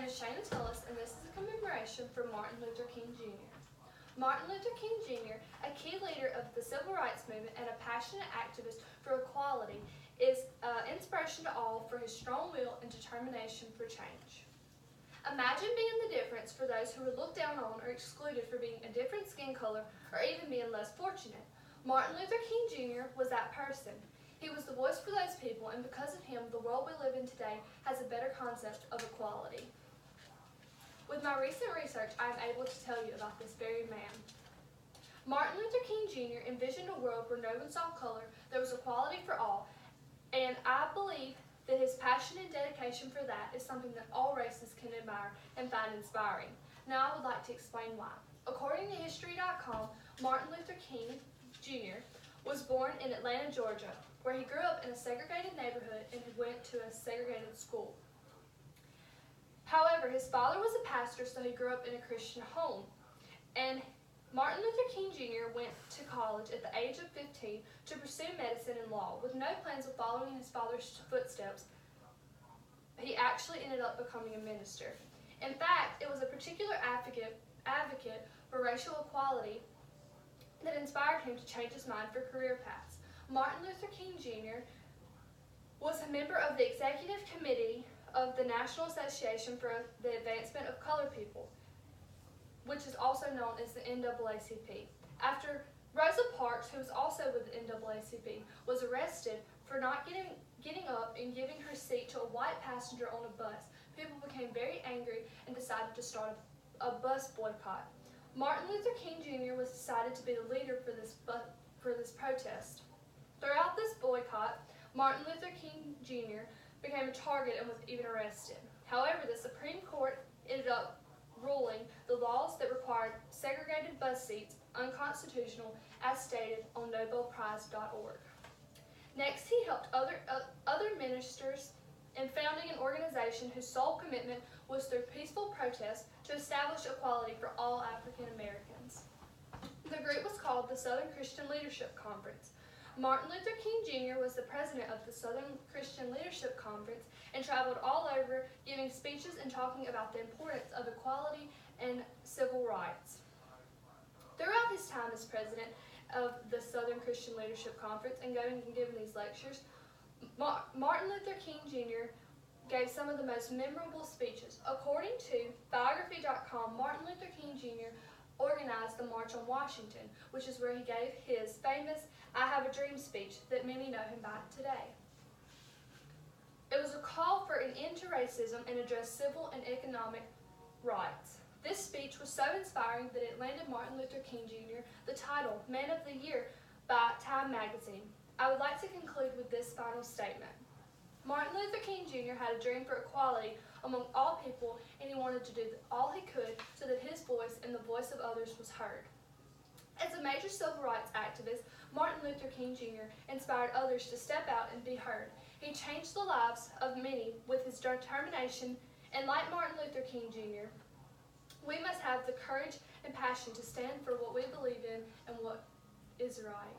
name is Shayna Tullis, and this is a commemoration for Martin Luther King Jr. Martin Luther King Jr., a key leader of the civil rights movement and a passionate activist for equality, is inspiration to all for his strong will and determination for change. Imagine being the difference for those who were looked down on or excluded for being a different skin color or even being less fortunate. Martin Luther King Jr. was that person. He was the voice for those people, and because of him, the world we live in today has a better concept of equality. With my recent research, I am able to tell you about this very man. Martin Luther King Jr. envisioned a world where no one saw color, there was equality for all, and I believe that his passion and dedication for that is something that all races can admire and find inspiring. Now I would like to explain why. According to History.com, Martin Luther King Jr. was born in Atlanta, Georgia, where he grew up in a segregated neighborhood and went to a segregated school. However, his father was a pastor, so he grew up in a Christian home. And Martin Luther King Jr. went to college at the age of 15 to pursue medicine and law. With no plans of following his father's footsteps, he actually ended up becoming a minister. In fact, it was a particular advocate for racial equality that inspired him to change his mind for career paths. Martin Luther King Jr. was a member of the Executive Committee of the National Association for the Advancement of Colored People, which is also known as the NAACP. After Rosa Parks, who was also with the NAACP, was arrested for not getting up and giving her seat to a white passenger on a bus, people became very angry and decided to start a bus boycott. Martin Luther King Jr. was decided to be the leader for this protest. Throughout this boycott, Martin Luther King Jr. became a target and was even arrested. However, the Supreme Court ended up ruling the laws that required segregated bus seats unconstitutional, as stated on nobelprize.org. Next, he helped other ministers in founding an organization whose sole commitment was through peaceful protest to establish equality for all African Americans. The group was called the Southern Christian Leadership Conference. Martin Luther King Jr. was the president of the Southern Christian Leadership Conference and traveled all over giving speeches and talking about the importance of equality and civil rights. Throughout his time as president of the Southern Christian Leadership Conference and going and giving these lectures, Martin Luther King Jr. gave some of the most memorable speeches. According to biography.com, Martin Luther King Jr. organized the March on Washington, which is where he gave his famous "I Have a Dream" speech that many know him by today. It was a call for an end to racism and address civil and economic rights. This speech was so inspiring that it landed Martin Luther King Jr. the title Man of the Year by Time magazine. I would like to conclude with this final statement. Martin Luther King Jr. had a dream for equality among all people, and he wanted to do all he could so that his voice and the voice of others was heard. As a major civil rights activist, Martin Luther King Jr. inspired others to step out and be heard. He changed the lives of many with his determination, and like Martin Luther King Jr., we must have the courage and passion to stand for what we believe in and what is right.